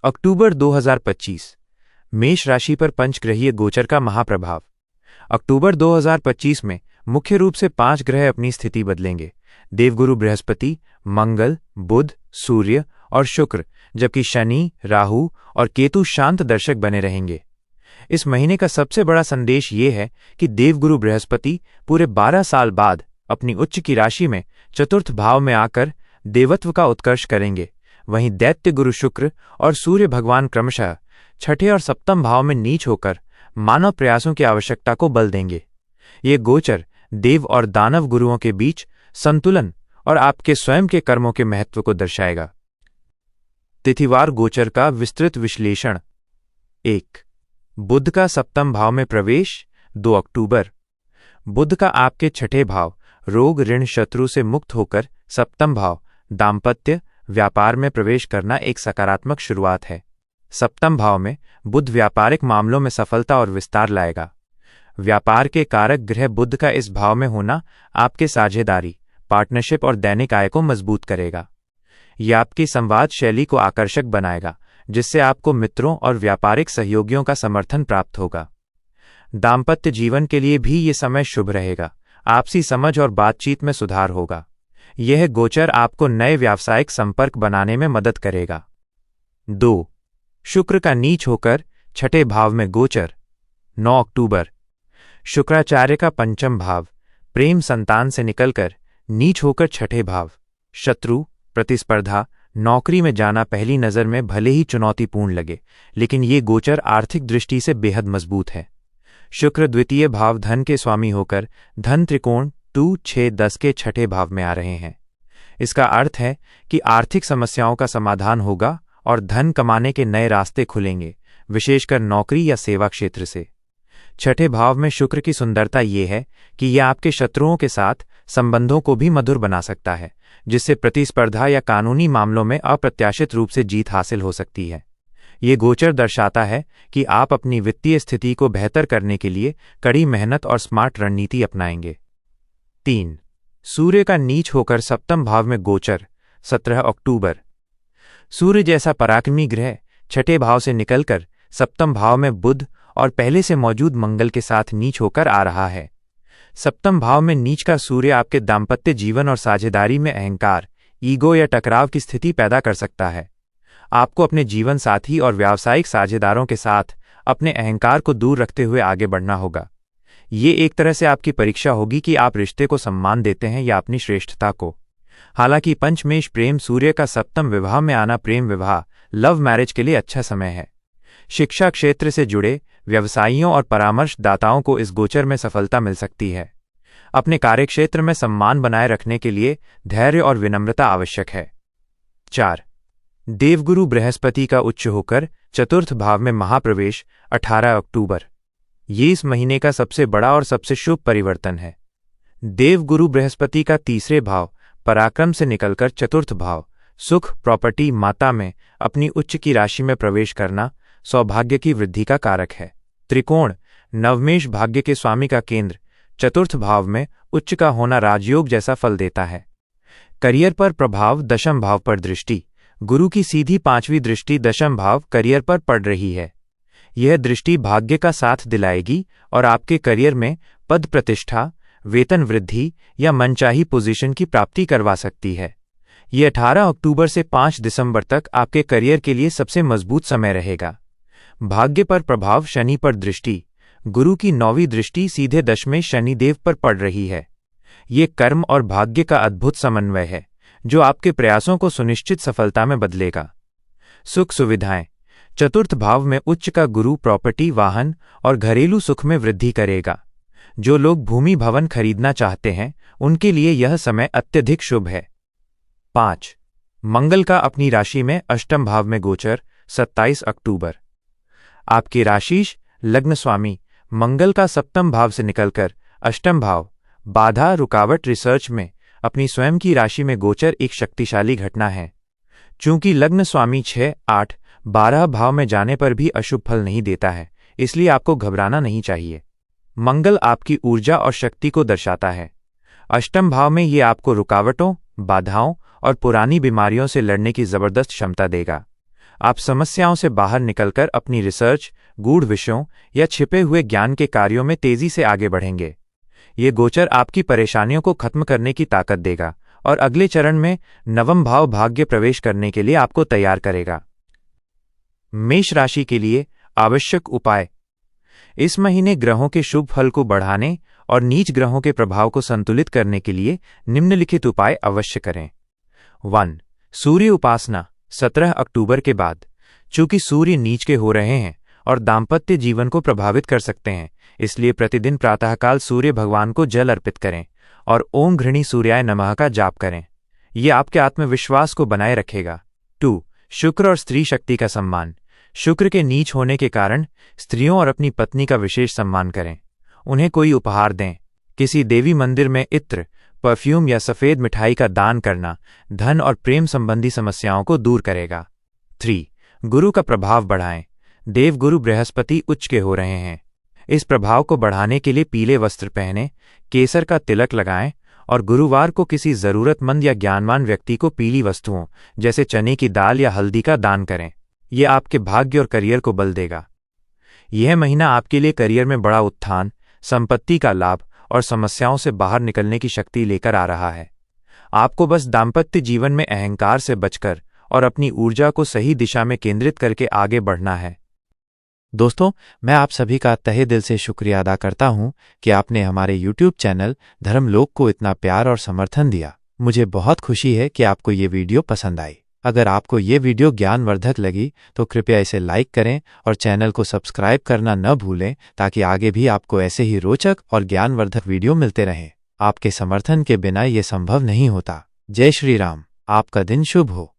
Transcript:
अक्टूबर 2025 मेष राशि पर पंचग्रहीय गोचर का महाप्रभाव। अक्टूबर 2025 में मुख्य रूप से 5 ग्रह अपनी स्थिति बदलेंगे। देवगुरु बृहस्पति, मंगल, बुध, सूर्य और शुक्र, जबकि शनि, राहु और केतु शांत दर्शक बने रहेंगे। इस महीने का सबसे बड़ा संदेश ये है कि देवगुरु बृहस्पति पूरे 12 साल बाद अपनी उच्च की राशि में चतुर्थ भाव में आकर देवत्व का उत्कर्ष करेंगे। वहीं दैत्य गुरु शुक्र और सूर्य भगवान क्रमशः छठे और सप्तम भाव में नीच होकर मानव प्रयासों की आवश्यकता को बल देंगे। ये गोचर देव और दानव गुरुओं के बीच संतुलन और आपके स्वयं के कर्मों के महत्व को दर्शाएगा। तिथिवार गोचर का विस्तृत विश्लेषण। 1. बुध का सप्तम भाव में प्रवेश 2 अक्टूबर। बुध का आपके छठे भाव रोग ऋण शत्रु से मुक्त होकर सप्तम भाव दाम्पत्य व्यापार में प्रवेश करना एक सकारात्मक शुरुआत है। सप्तम भाव में बुध व्यापारिक मामलों में सफलता और विस्तार लाएगा। व्यापार के कारक ग्रह बुध का इस भाव में होना आपके साझेदारी, पार्टनरशिप और दैनिक आय को मजबूत करेगा। यह आपकी संवाद शैली को आकर्षक बनाएगा, जिससे आपको मित्रों और व्यापारिक सहयोगियों का समर्थन प्राप्त होगा। दाम्पत्य जीवन के लिए भी ये समय शुभ रहेगा। आपसी समझ और बातचीत में सुधार होगा। यह गोचर आपको नए व्यावसायिक संपर्क बनाने में मदद करेगा। 2. शुक्र का नीच होकर छठे भाव में गोचर 9 अक्टूबर। शुक्राचार्य का पंचम भाव प्रेम संतान से निकलकर नीच होकर छठे भाव शत्रु, प्रतिस्पर्धा, नौकरी में जाना पहली नज़र में भले ही चुनौतीपूर्ण लगे, लेकिन ये गोचर आर्थिक दृष्टि से बेहद मजबूत है। शुक्र द्वितीय भाव धन के स्वामी होकर धन त्रिकोण 2, 6, 10 के छठे भाव में आ रहे हैं। इसका अर्थ है कि आर्थिक समस्याओं का समाधान होगा और धन कमाने के नए रास्ते खुलेंगे, विशेषकर नौकरी या सेवा क्षेत्र से। छठे भाव में शुक्र की सुंदरता ये है कि यह आपके शत्रुओं के साथ संबंधों को भी मधुर बना सकता है, जिससे प्रतिस्पर्धा या कानूनी मामलों में अप्रत्याशित रूप से जीत हासिल हो सकती है। ये गोचर दर्शाता है कि आप अपनी वित्तीय स्थिति को बेहतर करने के लिए कड़ी मेहनत और स्मार्ट रणनीति अपनाएंगे। 3. सूर्य का नीच होकर सप्तम भाव में गोचर 17 अक्टूबर। सूर्य जैसा पराक्रमी ग्रह छठे भाव से निकलकर सप्तम भाव में बुध और पहले से मौजूद मंगल के साथ नीच होकर आ रहा है। सप्तम भाव में नीच का सूर्य आपके दाम्पत्य जीवन और साझेदारी में अहंकार, ईगो या टकराव की स्थिति पैदा कर सकता है। आपको अपने जीवन साथी और व्यावसायिक साझेदारों के साथ अपने अहंकार को दूर रखते हुए आगे बढ़ना होगा। ये एक तरह से आपकी परीक्षा होगी कि आप रिश्ते को सम्मान देते हैं या अपनी श्रेष्ठता को। हालांकि पंचमेश प्रेम सूर्य का सप्तम विवाह में आना प्रेम विवाह, लव मैरिज के लिए अच्छा समय है। शिक्षा क्षेत्र से जुड़े व्यवसायियों और परामर्शदाताओं को इस गोचर में सफलता मिल सकती है। अपने कार्यक्षेत्र में सम्मान बनाए रखने के लिए धैर्य और विनम्रता आवश्यक है। 4. देवगुरु बृहस्पति का उच्च होकर चतुर्थ भाव में महाप्रवेश 18 अक्टूबर। ये इस महीने का सबसे बड़ा और सबसे शुभ परिवर्तन है। देवगुरु बृहस्पति का तीसरे भाव पराक्रम से निकलकर चतुर्थ भाव सुख, प्रॉपर्टी, माता में अपनी उच्च की राशि में प्रवेश करना सौभाग्य की वृद्धि का कारक है। त्रिकोण नवमेश भाग्य के स्वामी का केंद्र चतुर्थ भाव में उच्च का होना राजयोग जैसा फल देता है। करियर पर प्रभाव दशम भाव पर दृष्टि। गुरु की सीधी 5वीं दृष्टि दशम भाव करियर पर पड़ रही है। यह दृष्टि भाग्य का साथ दिलाएगी और आपके करियर में पद प्रतिष्ठा, वेतन वृद्धि या मनचाही पोजीशन की प्राप्ति करवा सकती है। ये 18 अक्टूबर से 5 दिसंबर तक आपके करियर के लिए सबसे मजबूत समय रहेगा। भाग्य पर प्रभाव शनि पर दृष्टि। गुरु की 9वीं दृष्टि सीधे दशमें शनिदेव पर पड़ रही है। ये कर्म और भाग्य का अद्भुत समन्वय है, जो आपके प्रयासों को सुनिश्चित सफलता में बदलेगा। सुख सुविधाएं। चतुर्थ भाव में उच्च का गुरु प्रॉपर्टी, वाहन और घरेलू सुख में वृद्धि करेगा। जो लोग भूमि भवन खरीदना चाहते हैं, उनके लिए यह समय अत्यधिक शुभ है। 5. मंगल का अपनी राशि में अष्टम भाव में गोचर 27 अक्टूबर। आपके राशिश लग्न स्वामी मंगल का सप्तम भाव से निकलकर अष्टम भाव बाधा, रुकावट, रिसर्च में अपनी स्वयं की राशि में गोचर एक शक्तिशाली घटना है। चूंकि लग्न स्वामी 6, 8, 12 भाव में जाने पर भी अशुभ फल नहीं देता है, इसलिए आपको घबराना नहीं चाहिए। मंगल आपकी ऊर्जा और शक्ति को दर्शाता है। अष्टम भाव में ये आपको रुकावटों, बाधाओं और पुरानी बीमारियों से लड़ने की जबरदस्त क्षमता देगा। आप समस्याओं से बाहर निकलकर अपनी रिसर्च, गूढ़ विषयों या छिपे हुए ज्ञान के कार्यों में तेजी से आगे बढ़ेंगे। ये गोचर आपकी परेशानियों को खत्म करने की ताकत देगा और अगले चरण में नवम भाव भाग्य प्रवेश करने के लिए आपको तैयार करेगा। मेष राशि के लिए आवश्यक उपाय। इस महीने ग्रहों के शुभ फल को बढ़ाने और नीच ग्रहों के प्रभाव को संतुलित करने के लिए निम्नलिखित उपाय अवश्य करें। 1. सूर्य उपासना 17 अक्टूबर के बाद। चूंकि सूर्य नीच के हो रहे हैं और दाम्पत्य जीवन को प्रभावित कर सकते हैं, इसलिए प्रतिदिन प्रातःकाल सूर्य भगवान को जल अर्पित करें और ओम घृणी सूर्याय नमः का जाप करें। यह आपके आत्मविश्वास को बनाए रखेगा। 2. शुक्र और स्त्री शक्ति का सम्मान। शुक्र के नीच होने के कारण स्त्रियों और अपनी पत्नी का विशेष सम्मान करें। उन्हें कोई उपहार दें। किसी देवी मंदिर में इत्र, परफ्यूम या सफेद मिठाई का दान करना धन और प्रेम संबंधी समस्याओं को दूर करेगा। 3. गुरु का प्रभाव बढ़ाएं। देवगुरु बृहस्पति उच्च के हो रहे हैं। इस प्रभाव को बढ़ाने के लिए पीले वस्त्र पहने, केसर का तिलक लगाएं और गुरुवार को किसी जरूरतमंद या ज्ञानवान व्यक्ति को पीली वस्तुओं जैसे चने की दाल या हल्दी का दान करें। यह आपके भाग्य और करियर को बल देगा। यह महीना आपके लिए करियर में बड़ा उत्थान, संपत्ति का लाभ और समस्याओं से बाहर निकलने की शक्ति लेकर आ रहा है। आपको बस दाम्पत्य जीवन में अहंकार से बचकर और अपनी ऊर्जा को सही दिशा में केंद्रित करके आगे बढ़ना है। दोस्तों, मैं आप सभी का तहे दिल से शुक्रिया अदा करता हूं कि आपने हमारे YouTube चैनल धर्मलोक को इतना प्यार और समर्थन दिया। मुझे बहुत खुशी है कि आपको ये वीडियो पसंद आई। अगर आपको ये वीडियो ज्ञानवर्धक लगी तो कृपया इसे लाइक करें और चैनल को सब्सक्राइब करना न भूलें, ताकि आगे भी आपको ऐसे ही रोचक और ज्ञानवर्धक वीडियो मिलते रहें। आपके समर्थन के बिना ये संभव नहीं होता। जय श्री राम। आपका दिन शुभ हो।